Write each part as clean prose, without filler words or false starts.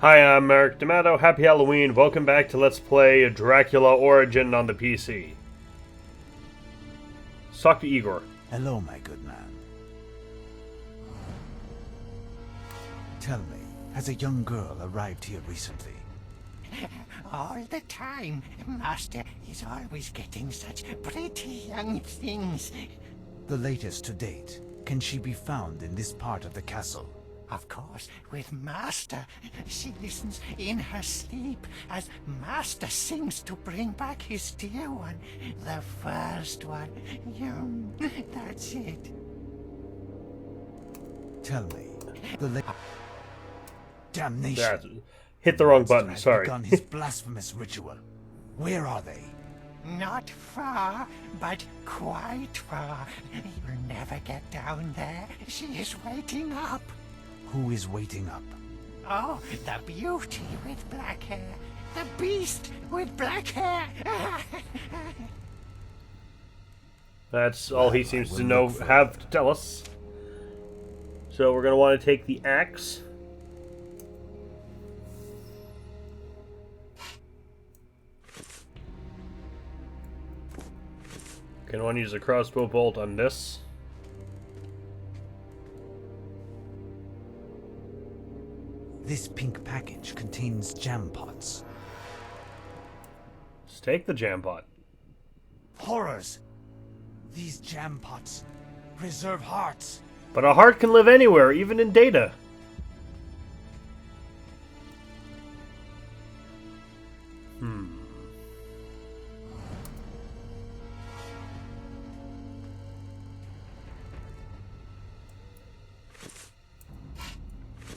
Hi, I'm Eric D'Amato. Happy Halloween. Welcome back to Let's Play Dracula Origin on the PC. Let's talk to Igor. Hello, my good man. Tell me, has a young girl arrived here recently? All the time. Master is always getting such pretty young things. The latest to date. Can she be found in this part of the castle? Of course, with Master. She listens in her sleep as Master sings to bring back his dear one. The first one. That's it. Tell me, the damnation. Yeah, hit the wrong Monster button, has sorry. begun his blasphemous ritual. Where are they? Not far, but quite far. You'll never get down there. She is waiting up. Who is waiting up? Oh, the beauty with black hair. The beast with black hair. That's all he Well, seems I to will know, look further. have to tell us. So we're going to want to take the axe. Going to want to use a crossbow bolt on this. This pink package contains jam pots. Let's take the jam pot. Horrors! These jam pots preserve hearts. But a heart can live anywhere, even in data.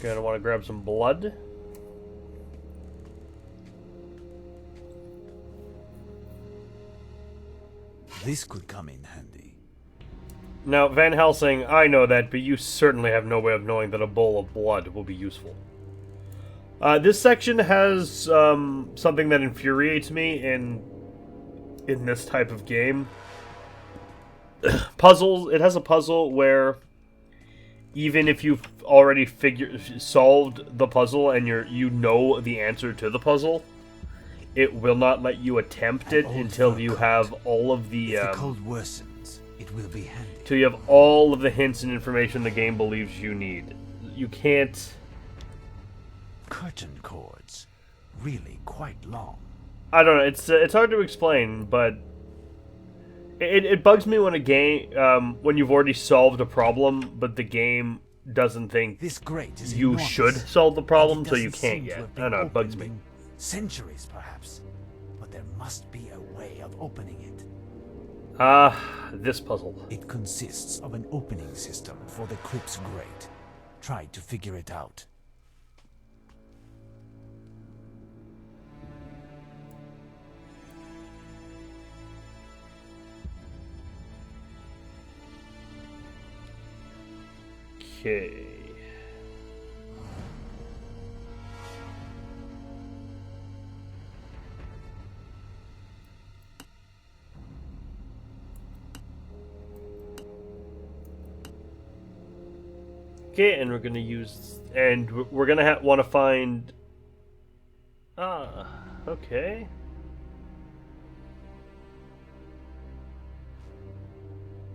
Gonna want to grab some blood. This could come in handy. Now, Van Helsing, I know that, but you certainly have no way of knowing that a bowl of blood will be useful. This section has something that infuriates me in this type of game. Puzzles. It has a puzzle where even if you've already solved the puzzle and you know the answer to the puzzle, it will not let you attempt it until you have all of the If the cold worsens, it will be handy. till you have all of the hints and information the game believes you need. You can't. Curtain cords, really quite long. I don't know. It's hard to explain, but it bugs me when a game when you've already solved a problem, but the game doesn't think This grate is you enormous, should solve the problem, and it so you doesn't can't seem to yet. have I been don't know. It bugs opened me. in centuries, perhaps, but there must be a way of opening it. This puzzle. It consists of an opening system for the crypt's grate. Try to figure it out. Okay. Okay, and we're gonna use, and we're gonna want to find. Okay.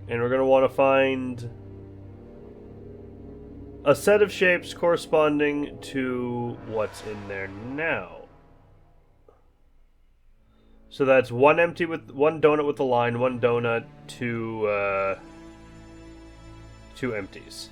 And we're gonna want to find a set of shapes corresponding to what's in there now. So that's one donut with a line, one donut, two empties.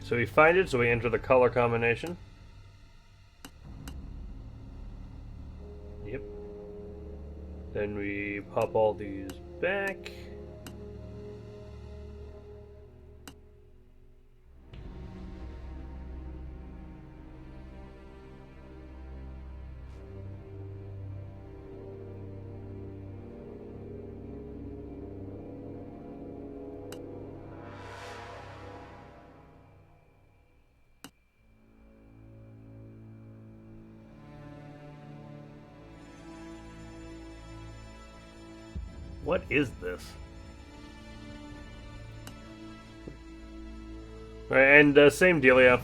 So we find it, so we enter the color combination. Yep. Then we pop all these back. What is this? Alright, and same dealio.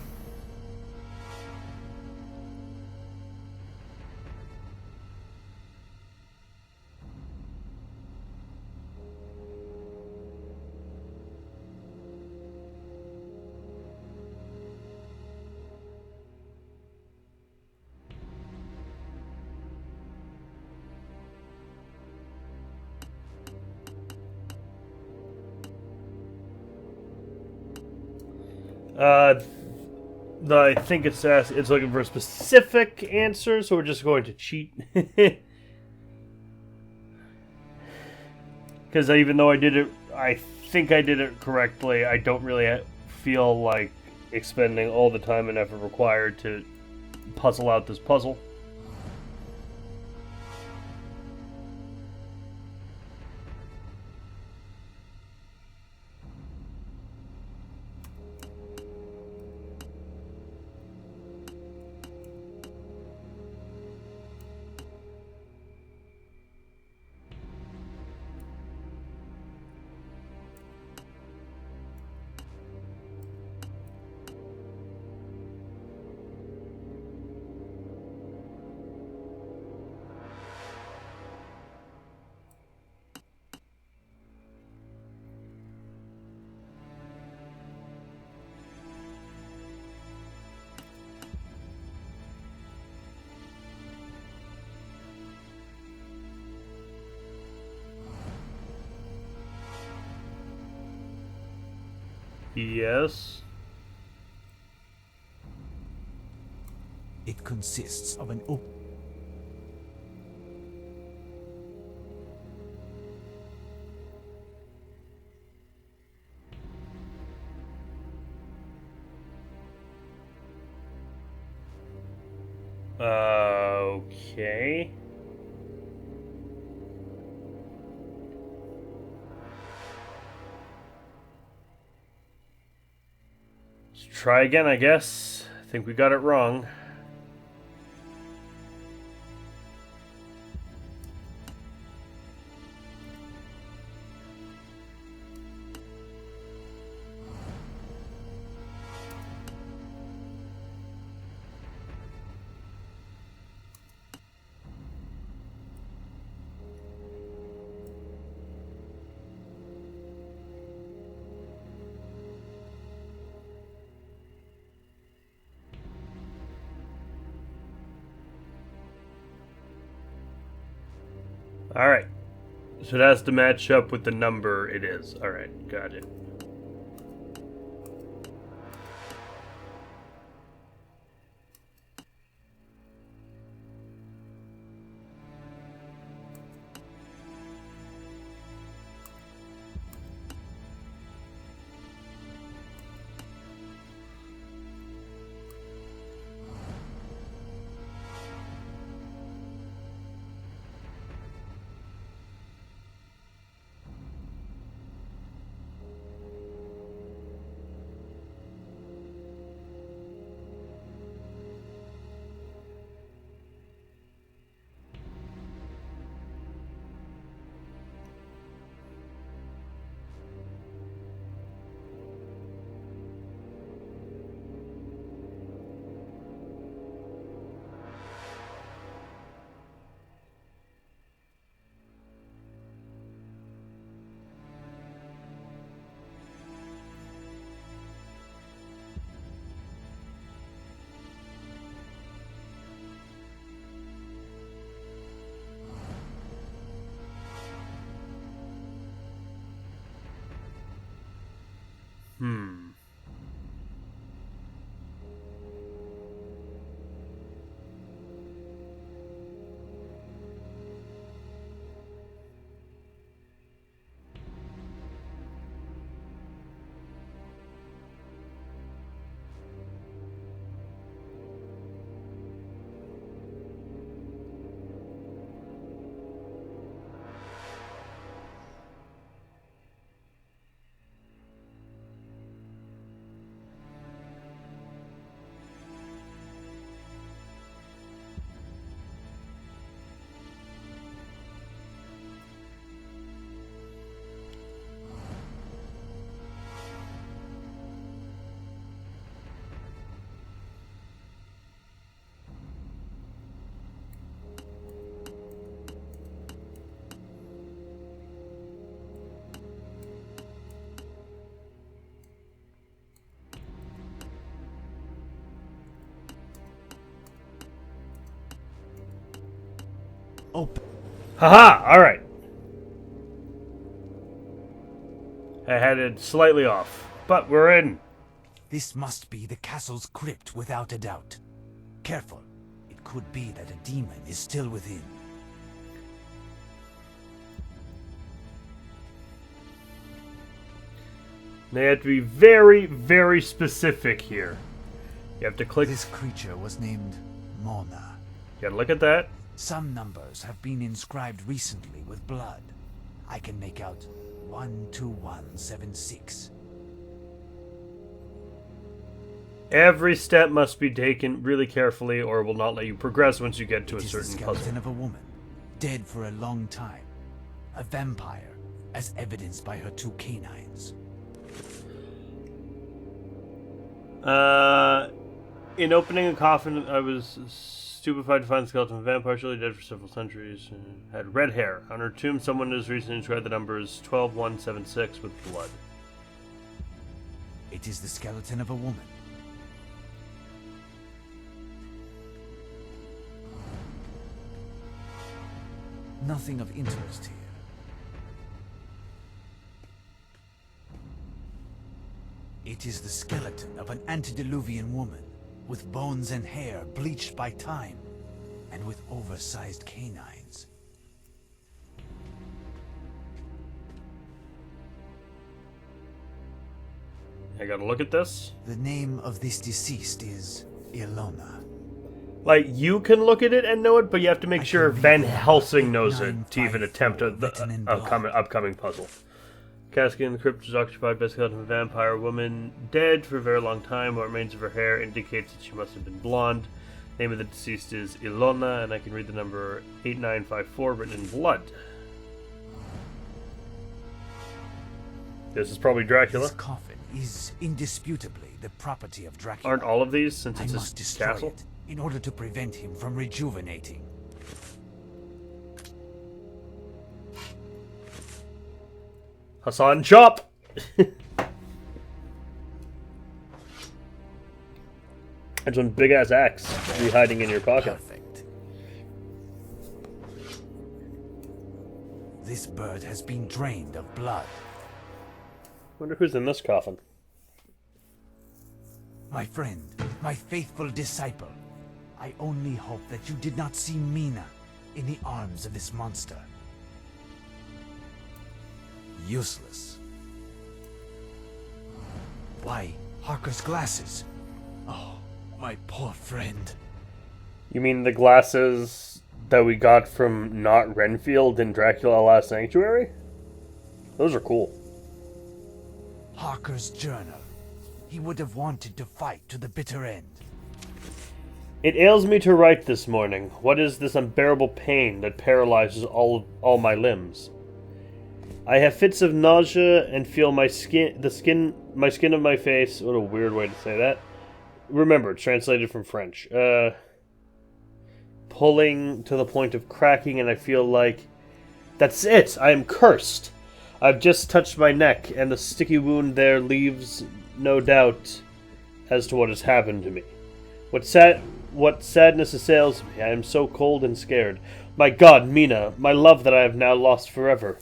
I think it's looking for a specific answer, so we're just going to cheat. Because even though I think I did it correctly, I don't really feel like expending all the time and effort required to puzzle out this puzzle. Yes. It consists of an open... Okay. Let's try again, I guess. I think we got it wrong. Alright. So it has to match up with the number it is. Alright, got it. open. Haha! Alright. I had it slightly off, but we're in. This must be the castle's crypt without a doubt. Careful. It could be that a demon is still within. They have to be very, very specific here. You have to click. This creature was named Mona. You gotta look at that. Some numbers have been inscribed recently with blood. I can make out 12176. Every step must be taken really carefully or it will not let you progress once you get to a It is certain the skeleton puzzle. of a woman, dead for a long time. A vampire, as evidenced by her 2 canines. In opening a coffin, I was stupefied to find the skeleton of a vampire, surely dead for several centuries. Had red hair. On her tomb, someone has recently inscribed the numbers 12176 with blood. It is the skeleton of a woman. Nothing of interest here. It is the skeleton of an antediluvian woman, with bones and hair bleached by time, and with oversized canines. I gotta look at this. The name of this deceased is Ilona. Like, you can look at it and know it, but you have to make I sure can Van read Helsing knows it to even 954 attempt the written in blood. upcoming puzzle. Casket in the crypt is occupied by a skeleton of a vampire woman, dead for a very long time. What remains of her hair indicates that she must have been blonde. Name of the deceased is Ilona, and I can read the number 8954 written in blood. This is probably Dracula. This coffin is indisputably the property of Dracula. Aren't all of these, since I it's must a destroy castle? it in order to prevent him from rejuvenating. Hassan Chop! That's one big ass axe be hiding in your pocket. Perfect. This bird has been drained of blood. Wonder who's in this coffin. My friend, my faithful disciple, I only hope that you did not see Mina in the arms of this monster. Useless. Why, Harker's glasses. Oh, my poor friend. You mean the glasses that we got from not Renfield in Dracula Last Sanctuary? Those are cool. Harker's journal. He would have wanted to fight to the bitter end. It ails me to write this morning. What is this unbearable pain that paralyzes all my limbs? I have fits of nausea and feel my skin of my face. What a weird way to say that. Remember, it's translated from French. Pulling to the point of cracking, and I feel like that's it. I am cursed. I've just touched my neck, and the sticky wound there leaves no doubt as to what has happened to me. What sadness assails me. I am so cold and scared. My God, Mina, my love that I have now lost forever.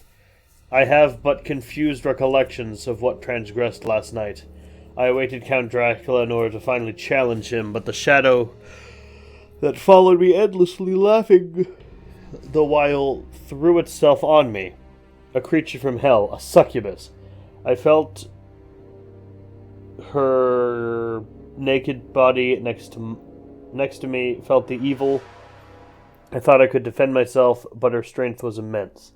I have but confused recollections of what transgressed last night. I awaited Count Dracula in order to finally challenge him, but the shadow that followed me endlessly, laughing the while, threw itself on me. A creature from hell, a succubus. I felt her naked body next to me, felt the evil. I thought I could defend myself, but her strength was immense.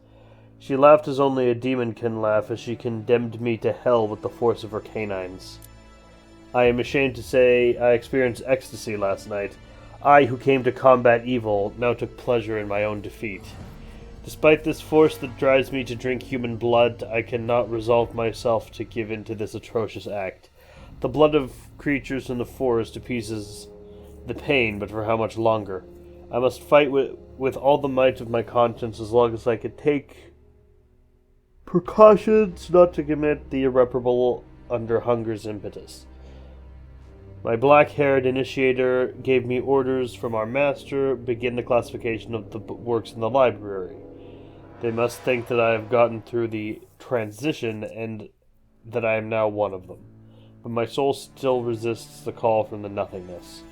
She laughed as only a demon can laugh as she condemned me to hell with the force of her canines. I am ashamed to say I experienced ecstasy last night. I, who came to combat evil, now took pleasure in my own defeat. Despite this force that drives me to drink human blood, I cannot resolve myself to give in to this atrocious act. The blood of creatures in the forest appeases the pain, but for how much longer? I must fight with all the might of my conscience as long as I can take precautions not to commit the irreparable under hunger's impetus. My black-haired initiator gave me orders from our master, begin the classification of the works in the library. They must think that I have gotten through the transition and that I am now one of them. But my soul still resists the call from the nothingness.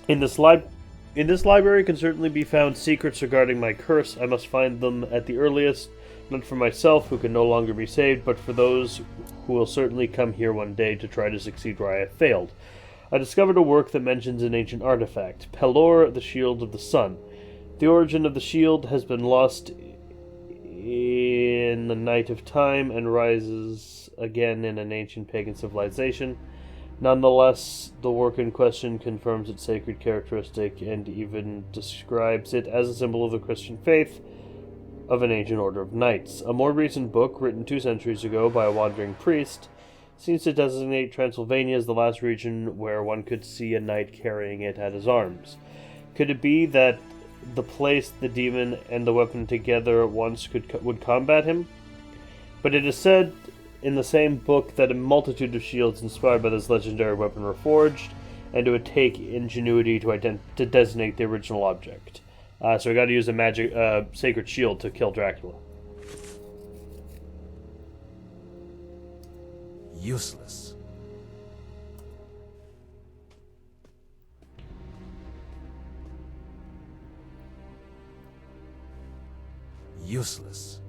In this library can certainly be found secrets regarding my curse. I must find them at the earliest, not for myself, who can no longer be saved, but for those who will certainly come here one day to try to succeed where I have failed. I discovered a work that mentions an ancient artifact, Pelor, the Shield of the Sun. The origin of the shield has been lost in the night of time and rises again in an ancient pagan civilization. Nonetheless, the work in question confirms its sacred characteristic and even describes it as a symbol of the Christian faith of an ancient order of knights. A more recent book, written 2 centuries ago by a wandering priest, seems to designate Transylvania as the last region where one could see a knight carrying it at his arms. Could it be that the place the demon and the weapon together at once would combat him? But it is said in the same book that a multitude of shields inspired by this legendary weapon were forged, and it would take ingenuity to designate the original object. So we got to use a magic sacred shield to kill Dracula. Useless. Useless.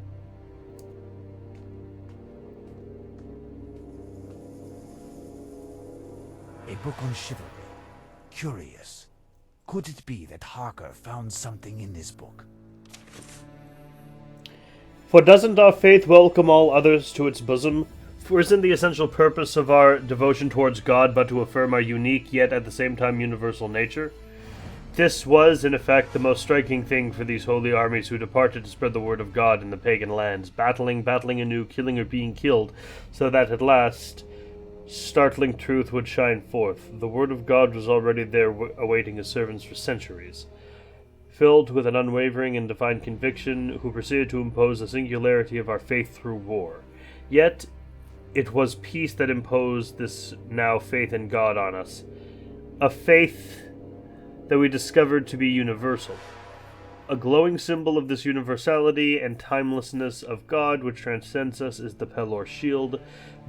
A book on chivalry. Curious. Could it be that Harker found something in this book? For doesn't our faith welcome all others to its bosom? For isn't the essential purpose of our devotion towards God but to affirm our unique yet at the same time universal nature? This was, in effect, the most striking thing for these holy armies who departed to spread the word of God in the pagan lands, battling anew, killing or being killed, so that at last startling truth would shine forth. The word of God was already there awaiting his servants for centuries. Filled with an unwavering and divine conviction, who proceeded to impose the singularity of our faith through war. Yet, it was peace that imposed this now faith in God on us. A faith that we discovered to be universal. A glowing symbol of this universality and timelessness of God which transcends us is the Pelor Shield,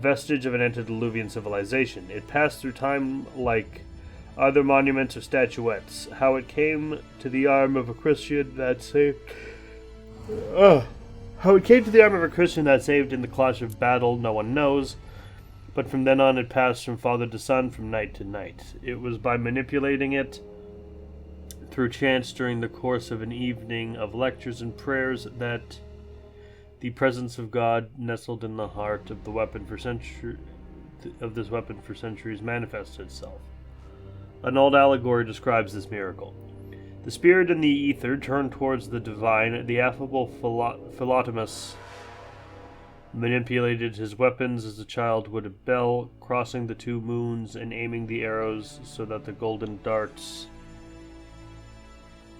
vestige of an antediluvian civilization. It passed through time like other monuments or statuettes. How it came to the arm of a Christian that saved... How it came to the arm of a Christian that saved in the clash of battle, no one knows. But from then on it passed from father to son, from night to night. It was by manipulating it through chance during the course of an evening of lectures and prayers that the presence of God nestled in the heart of the weapon for this weapon for centuries manifested itself. An old allegory describes this miracle. The spirit in the ether turned towards the divine. The affable Philotimus manipulated his weapons as a child would a bell, crossing the 2 moons and aiming the arrows so that the golden darts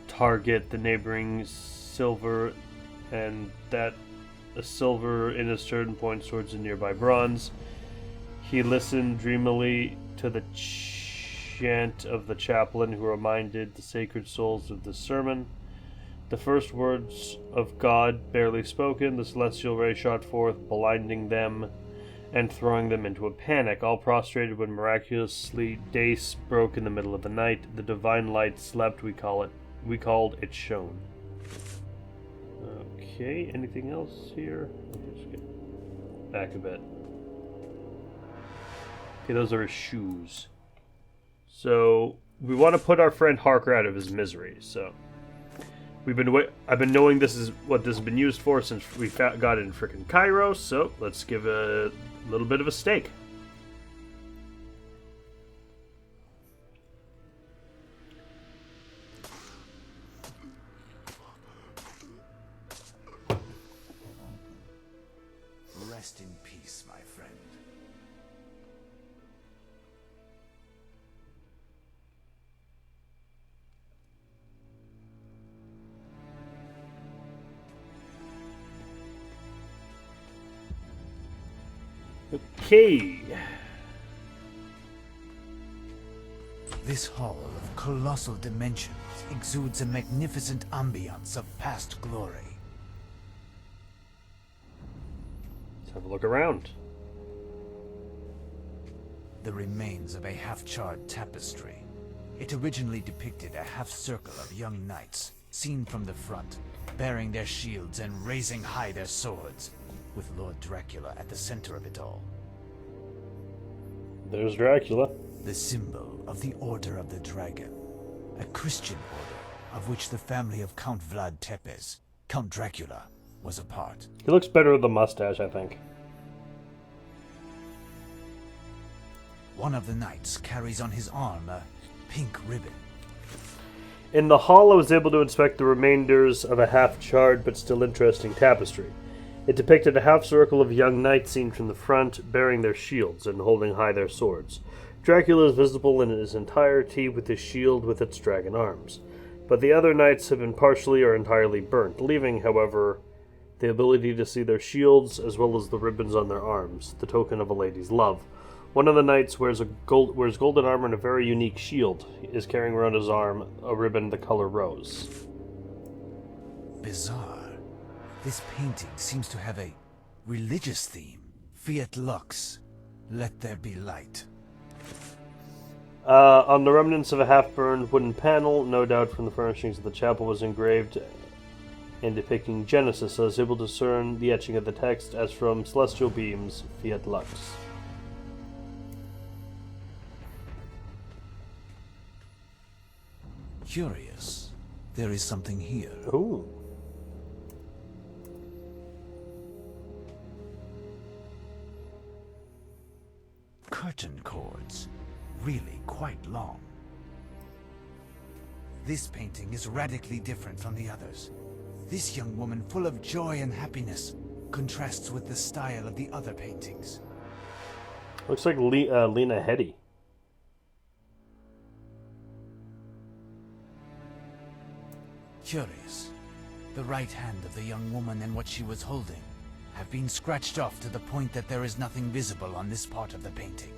target the neighboring silver, and that a silver in a certain point towards the nearby bronze. He listened dreamily to the chant of the chaplain who reminded the sacred souls of the sermon. The first words of God barely spoken, the celestial ray shot forth, blinding them and throwing them into a panic, all prostrated when miraculously day broke in the middle of the night. The divine light slept, we called it shone. Okay, anything else here? Let's get back a bit. Okay, those are his shoes. So, we want to put our friend Harker out of his misery, so... I've been knowing this is what this has been used for since we got it in frickin' Cairo, so let's give a little bit of a stake. Rest in peace, my friend. Okay. This hall of colossal dimensions exudes a magnificent ambience of past glory. Let's have a look around. The remains of a half-charred tapestry. It originally depicted a half-circle of young knights, seen from the front, bearing their shields and raising high their swords, with Lord Dracula at the center of it all. There's Dracula. The symbol of the Order of the Dragon, a Christian order of which the family of Count Vlad Tepes, Count Dracula, was a part. He looks better with the mustache, I think. One of the knights carries on his arm a pink ribbon. In the hall, I was able to inspect the remainders of a half-charred but still interesting tapestry. It depicted a half-circle of young knights seen from the front, bearing their shields and holding high their swords. Dracula is visible in his entirety with his shield with its dragon arms, but the other knights have been partially or entirely burnt, leaving, however, the ability to see their shields as well as the ribbons on their arms, the token of a lady's love. One of the knights wears golden armor and a very unique shield. He is carrying around his arm a ribbon the color rose. Bizarre. This painting seems to have a religious theme. Fiat lux, let there be light. On the remnants of a half-burned wooden panel, no doubt from the furnishings of the chapel, was engraved and depicting Genesis. I was able to discern the etching of the text as from celestial beams, Fiat lux. Curious. There is something here. Ooh. Curtain cords. Really quite long. This painting is radically different from the others. This young woman, full of joy and happiness, contrasts with the style of the other paintings. Looks like Lena Headey. Curious. The right hand of the young woman and what she was holding have been scratched off to the point that there is nothing visible on this part of the painting.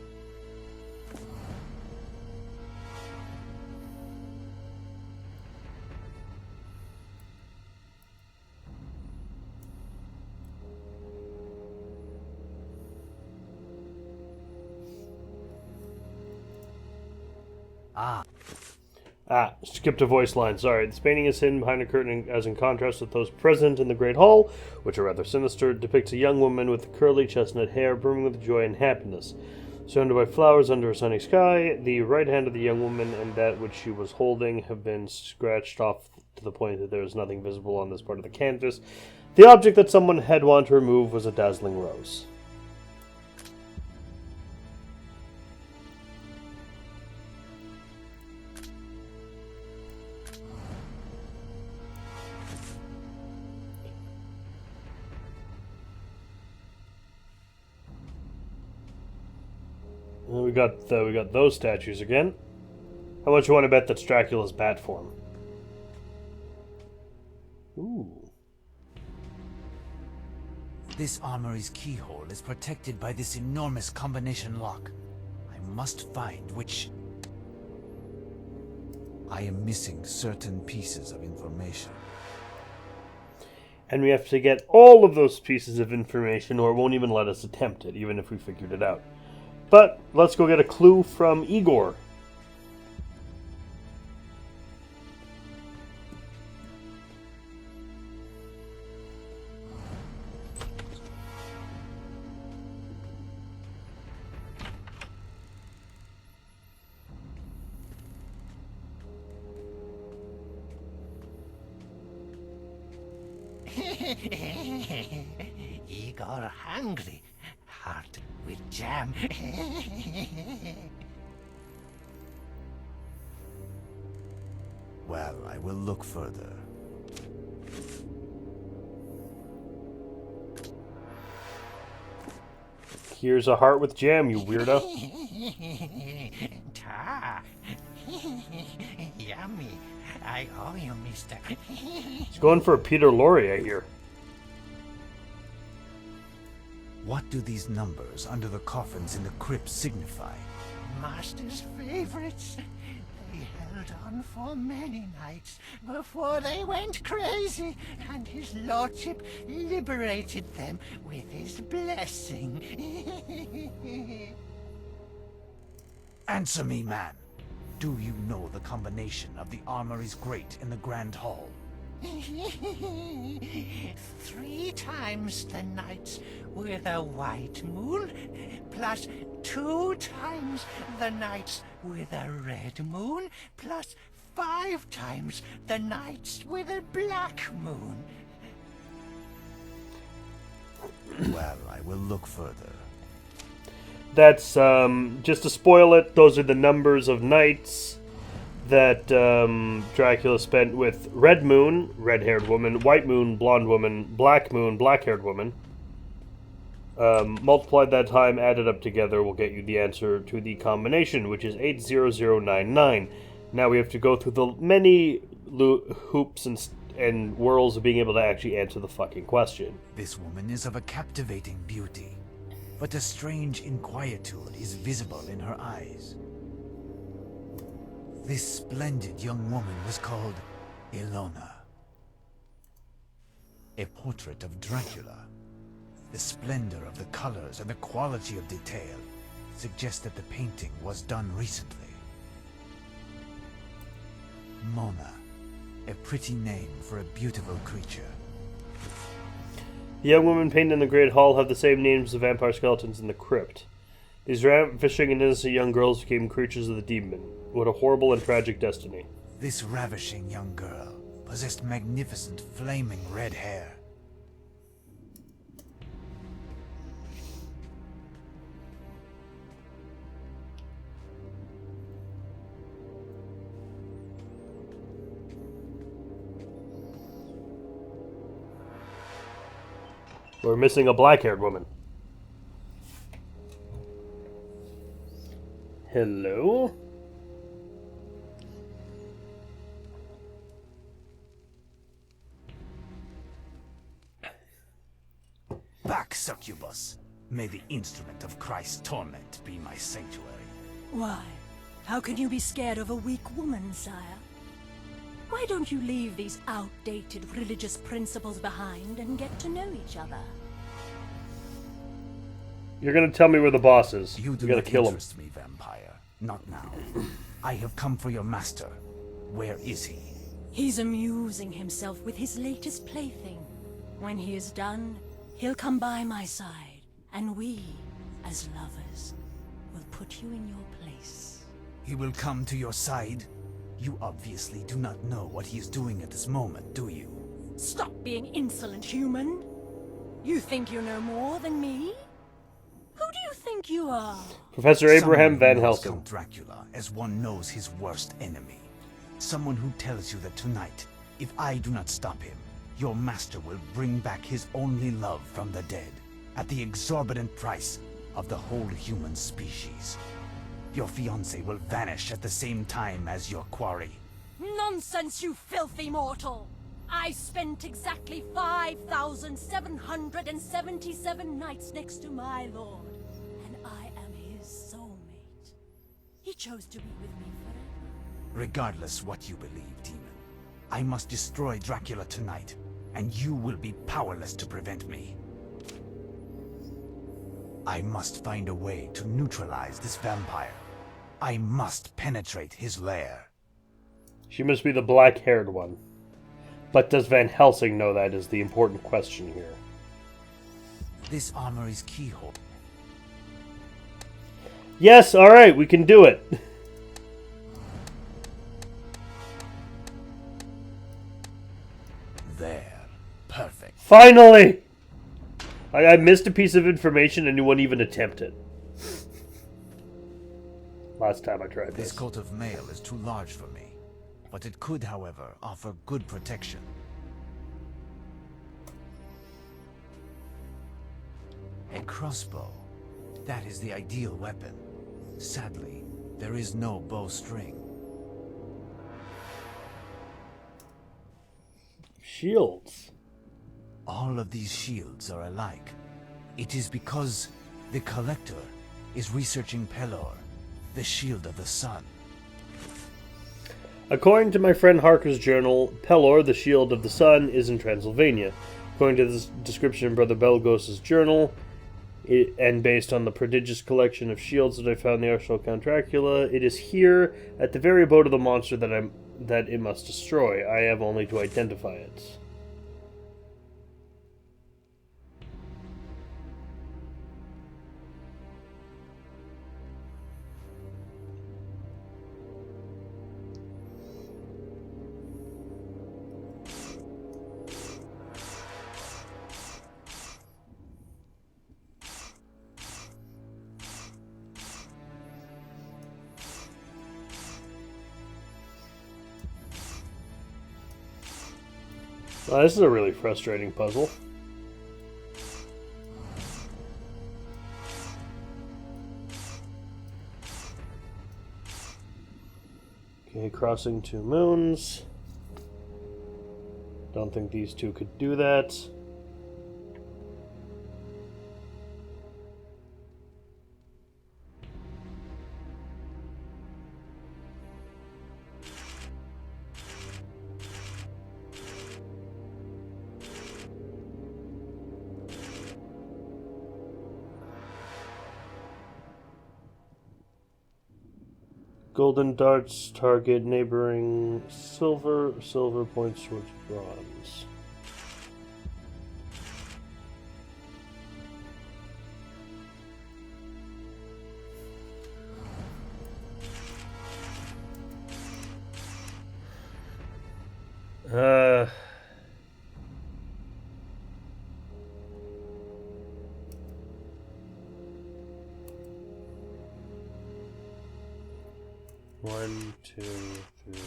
Skipped a voice line, sorry. This painting is hidden behind a curtain as in contrast with those present in the Great Hall, which are rather sinister. It depicts a young woman with curly chestnut hair brimming with joy and happiness. Surrounded by flowers under a sunny sky, the right hand of the young woman and that which she was holding have been scratched off to the point that there is nothing visible on this part of the canvas. The object that someone had wanted to remove was a dazzling rose. We got those statues again. How much you want to bet that's Dracula's bat form? Ooh. This armory's keyhole is protected by this enormous combination lock. I must find which... I am missing certain pieces of information. And we have to get all of those pieces of information or it won't even let us attempt it, even if we figured it out. But let's go get a clue from Igor. Igor hungry. Heart with jam. Well, I will look further. Here's a heart with jam, you weirdo. Ta. Yummy. I owe you, mister. He's going for a Peter Lorre, I hear. What do these numbers under the coffins in the crypt signify? Master's favorites. held on for many nights before they went crazy, and his lordship liberated them with his blessing. Answer me, man. Do you know the combination of the armory's grate in the Grand Hall? 3 times the nights with a white moon, plus 2 times the nights with a red moon, plus 5 times the nights with a black moon. Well, I will look further. That's, just to spoil it, those are the numbers of nights that Dracula spent with red moon, red-haired woman, white moon, blonde woman, black-haired woman. Multiplied that time, added up together, will get you the answer to the combination, which is 80099. Now we have to go through the many hoops and whirls of being able to actually answer the fucking question. This woman is of a captivating beauty, but a strange inquietude is visible in her eyes. This splendid young woman was called Ilona. A portrait of Dracula. The splendor of the colors and the quality of detail suggest that the painting was done recently. Mona, a pretty name for a beautiful creature. The young women painted in the Great Hall have the same names as the vampire skeletons in the crypt. These ravishing and innocent young girls became creatures of the demon. What a horrible and tragic destiny. This ravishing young girl possessed magnificent flaming red hair. We're missing a black-haired woman. Hello? Back, succubus! May the instrument of Christ's torment be my sanctuary. Why? How can you be scared of a weak woman, sire? Why don't you leave these outdated religious principles behind and get to know each other? You're gonna tell me where the boss is. You do gotta not kill him. interest me, vampire. Not now. I have come for your master. Where is he? He's amusing himself with his latest plaything. When he is done, he'll come by my side, and we, as lovers, will put you in your place. He will come to your side? You obviously do not know what he is doing at this moment, do you? Stop being insolent, human! You think you know more than me? Who do you think you are? Professor Abraham Someone Van who knows Helsing. Count Dracula as one knows his worst enemy. Someone who tells you that tonight, if I do not stop him, your master will bring back his only love from the dead, at the exorbitant price of the whole human species. Your fiancé will vanish at the same time as your quarry. Nonsense, you filthy mortal! I spent exactly 5,777 nights next to my lord, and I am his soulmate. He chose to be with me forever. Regardless what you believe, demon, I must destroy Dracula tonight, and you will be powerless to prevent me. I must find a way to neutralize this vampire. I must penetrate his lair. She must be the black-haired one. But does Van Helsing know that is the important question here? This armory's keyhole. Yes, alright, we can do it. There. Perfect. Finally! I missed a piece of information and you wouldn't even attempt it. Last time I tried This this. coat of mail is too large for me, but it could, however, offer good protection. A crossbow. That is the ideal weapon. Sadly, there is no bowstring. Shields. All of these shields are alike. It is because the Collector is researching Pelor, the Shield of the Sun. According to my friend Harker's journal, Pelor, the Shield of the Sun, is in Transylvania. According to the description in Brother Belgos' journal, and based on the prodigious collection of shields that I found in the arsenal of Count Dracula, it is here, at the very abode of the monster that it must destroy. I have only to identify it. Well, this is a really frustrating puzzle. Okay, crossing 2 moons. Don't think these two could do that. Golden darts target neighboring silver. Silver points towards bronze. One, two, three.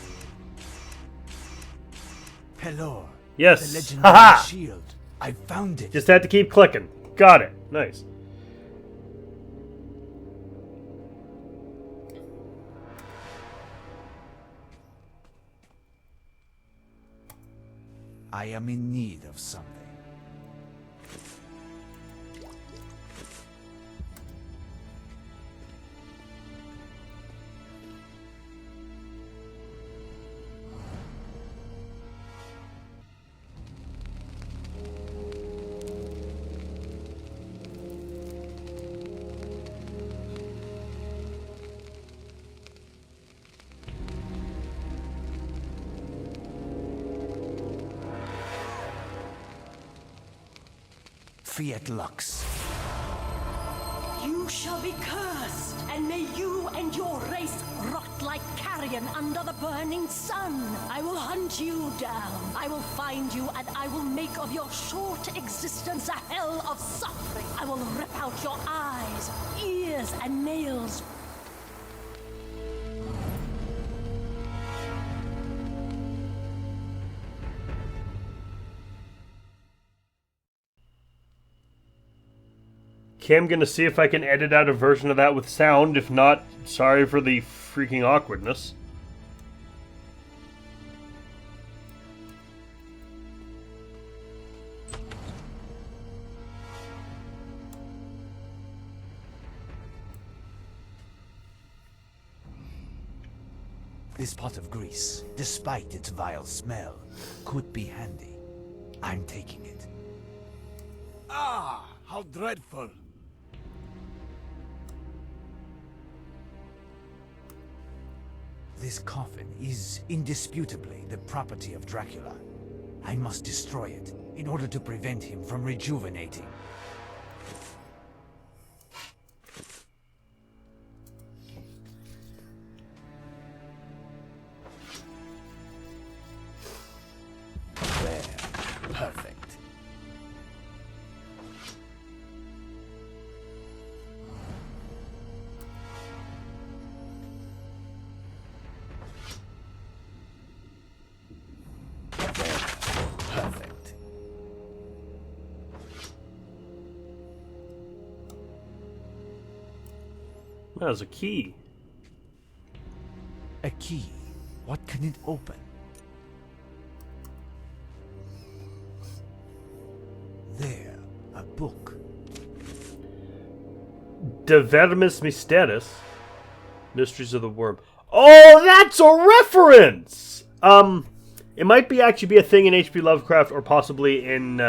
Pelor. Yes. The legendary Haha! shield. I found it. Just had to keep clicking. Got it. Nice. I am in need of something. Fiat Lux. You shall be cursed, and may you and your race rot like carrion under the burning sun. I will hunt you down. I will find you, and I will make of your short existence a hell of suffering. I will rip out your eyes, ears, and nails. Okay, I'm gonna see if I can edit out a version of that with sound. If not, sorry for the freaking awkwardness. This pot of grease, despite its vile smell, could be handy. I'm taking it. Ah, how dreadful. This coffin is indisputably the property of Dracula. I must destroy it in order to prevent him from rejuvenating. There. Perfect. Perfect. That was a key. A key. What can it open? There, a book. De Vermis Mysteris. Mysteries of the Worm. Oh, that's a reference! It might actually be a thing in H.P. Lovecraft or possibly in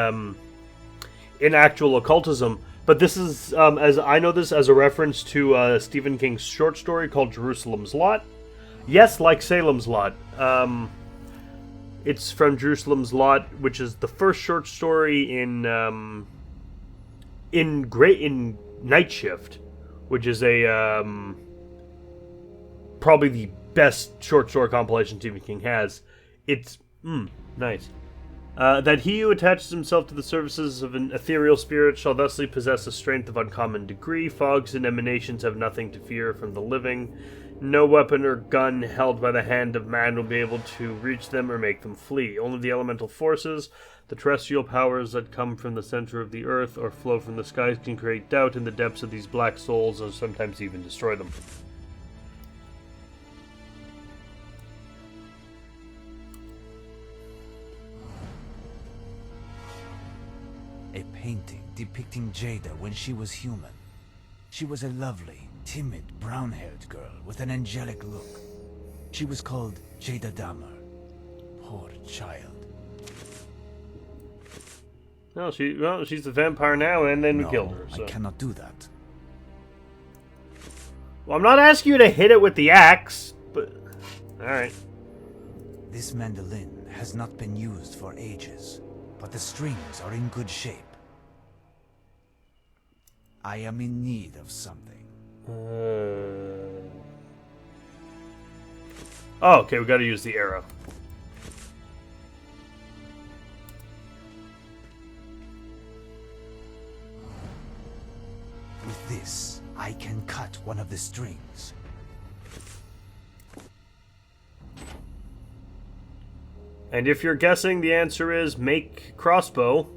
actual occultism, but this is, as I know this, as a reference to Stephen King's short story called Jerusalem's Lot. Yes, like Salem's Lot. It's from Jerusalem's Lot, which is the first short story in Night Shift, which is a probably the best short story compilation Stephen King has. It's nice. That he who attaches himself to the services of an ethereal spirit shall thusly possess a strength of uncommon degree. Fogs and emanations have nothing to fear from the living. No weapon or gun held by the hand of man will be able to reach them or make them flee. Only the elemental forces, the terrestrial powers that come from the center of the earth or flow from the skies can create doubt in the depths of these black souls and sometimes even destroy them. A painting depicting Jada when she was human. She was a lovely, timid, brown-haired girl with an angelic look. She was called Jada Dahmer. Poor child. No, she's a vampire now, and then we killed her. So. I cannot do that. Well, I'm not asking you to hit it with the axe, but... Alright. This mandolin has not been used for ages, but the strings are in good shape. I am in need of something. Oh, okay, we gotta use the arrow. With this, I can cut one of the strings. And if you're guessing, the answer is make crossbow.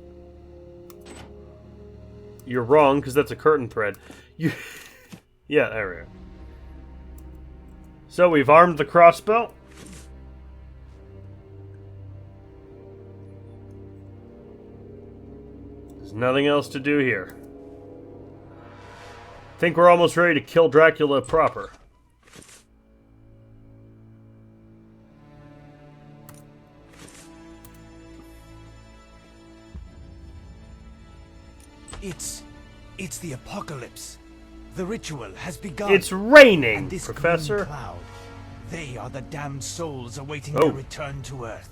You're wrong, because that's a curtain thread. Yeah, there we go. So we've armed the crossbow. There's nothing else to do here. I think we're almost ready to kill Dracula proper. It's the apocalypse. The ritual has begun. It's raining, and this Professor. green cloud, they are the damned souls awaiting their return to Earth.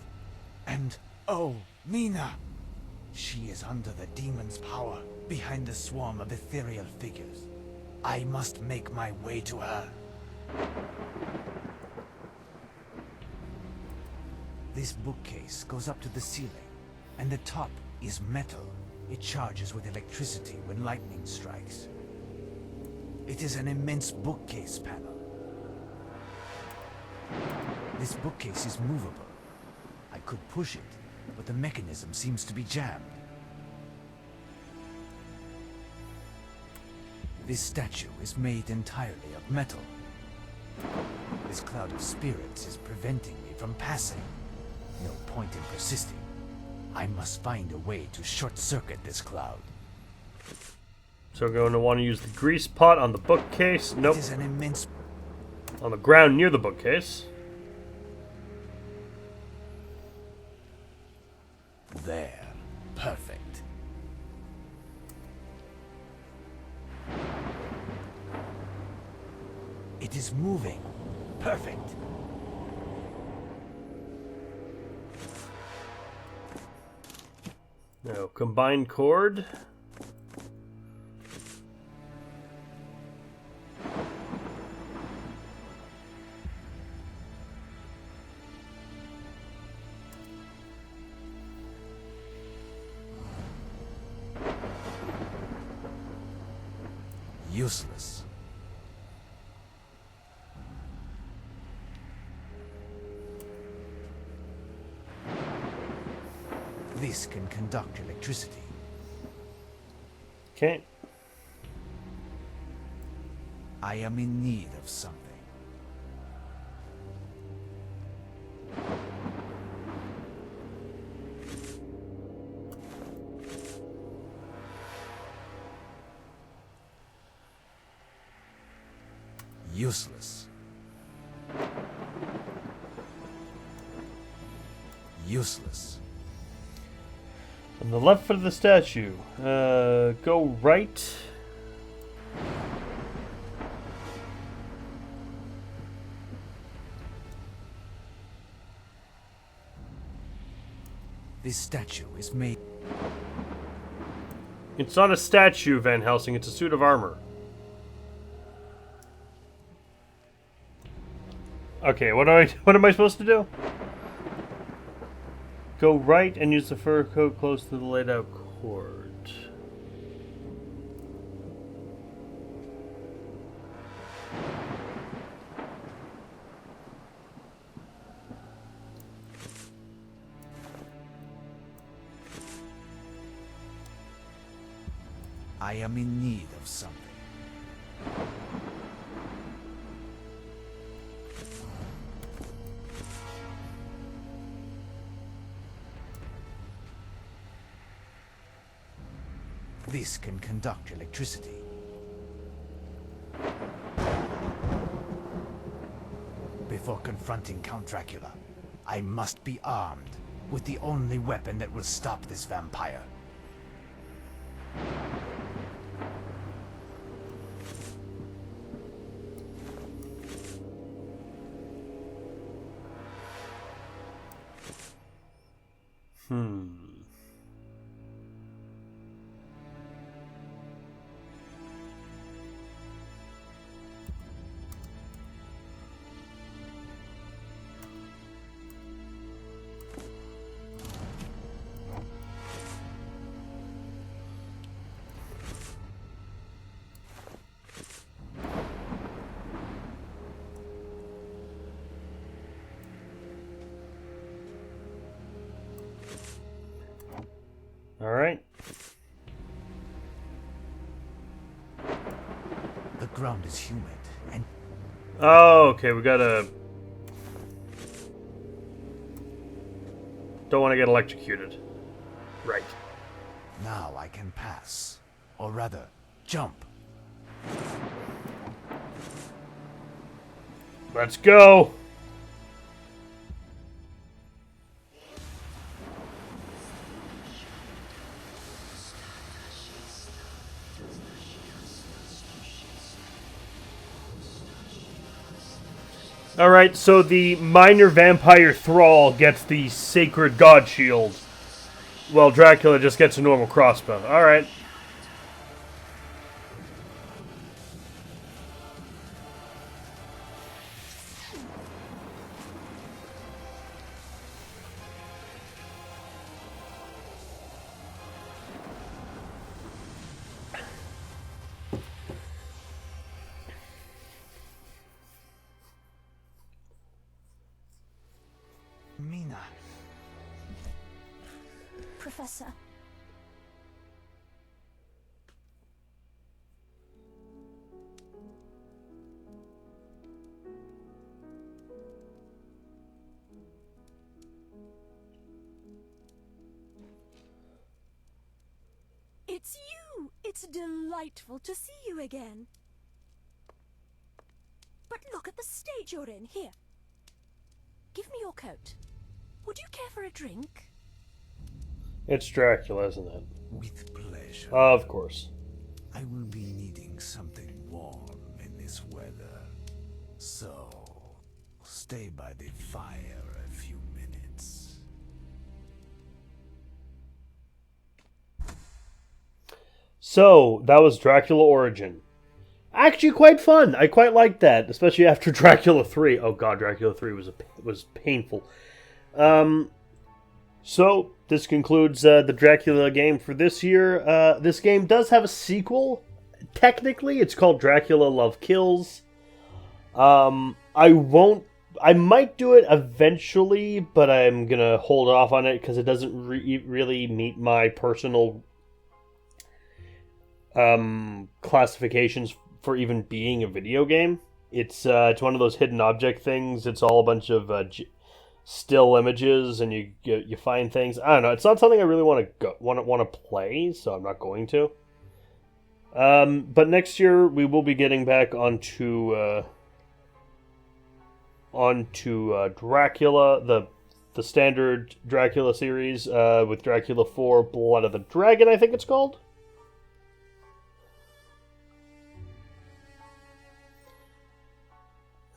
And, oh, Mina. She is under the demon's power, behind the swarm of ethereal figures. I must make my way to her. This bookcase goes up to the ceiling, and the top is metal. It charges with electricity when lightning strikes. It is an immense bookcase panel. This bookcase is movable. I could push it, but the mechanism seems to be jammed. This statue is made entirely of metal. This cloud of spirits is preventing me from passing. No point in persisting. I must find a way to short-circuit this cloud. So we're going to want to use the grease pot on the bookcase. Nope. It is an immense... On the ground near the bookcase. There. Perfect. It is moving. Perfect. Now, combined cord. Useless. This can conduct electricity. Okay. I am in need of something. Useless. useless. On the left of the statue. Go right. This statue is made... It's not a statue, Van Helsing. It's a suit of armor. Okay, what am I supposed to do? Go right and use the fur coat close to the laid out cord. I am in need of something. This can conduct electricity. Before confronting Count Dracula, I must be armed with the only weapon that will stop this vampire. All right. The ground is humid and... Oh, okay. We gotta. Don't want to get electrocuted. Right. Now I can pass. Or rather, jump. Let's go. Alright, so the minor vampire thrall gets the sacred god shield, while Dracula just gets a normal crossbow. Alright. Mina. Professor. It's you! It's delightful to see you again. But look at the state you're in. Here. Give me your coat. Would you care for a drink? It's Dracula, isn't it? With pleasure. Of course. I will be needing something warm in this weather. So, stay by the fire a few minutes. So, that was Dracula Origin. Actually quite fun. I quite liked that, especially after Dracula 3. Oh god, Dracula 3 was painful. So, this concludes the Dracula game for this year. This game does have a sequel. Technically, it's called Dracula Love Kills. I might do it eventually, but I'm gonna hold off on it because it doesn't really meet my personal classifications for even being a video game. It's one of those hidden object things. It's all a bunch of still images, and you find things. I don't know. It's not something I really want to play, so I'm not going to. But next year we will be getting back onto Dracula, the the standard Dracula series with Dracula 4 Blood of the Dragon, I think it's called.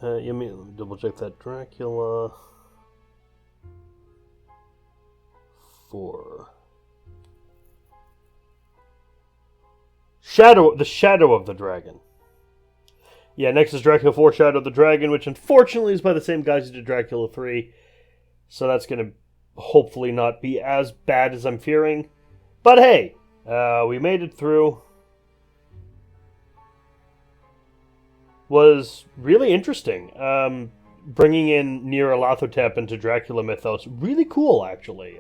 Let me double check that. Dracula 4. The Shadow of the Dragon. Yeah, next is Dracula 4 Shadow of the Dragon, which unfortunately is by the same guys who did Dracula 3. So that's going to hopefully not be as bad as I'm fearing. But hey, we made it through. Was really interesting. Bringing in Nyarlathotep into Dracula mythos. Really cool, actually.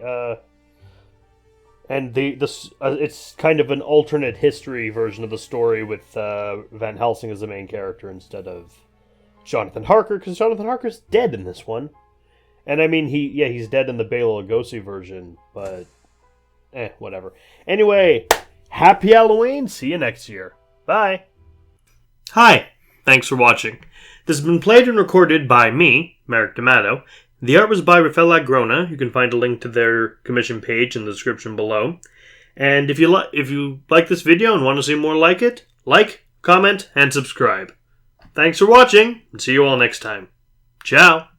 And it's kind of an alternate history version of the story with Van Helsing as the main character instead of Jonathan Harker, because Jonathan Harker's dead in this one. And I mean, he's dead in the Bela Lugosi version, but whatever. Anyway, happy Halloween. See you next year. Bye. Hi. Thanks for watching. This has been played and recorded by me, Merrick D'Amato. The art was by Rafael Agrona. You can find a link to their commission page in the description below. And if you like this video and want to see more like it, like, comment, and subscribe. Thanks for watching, and see you all next time. Ciao!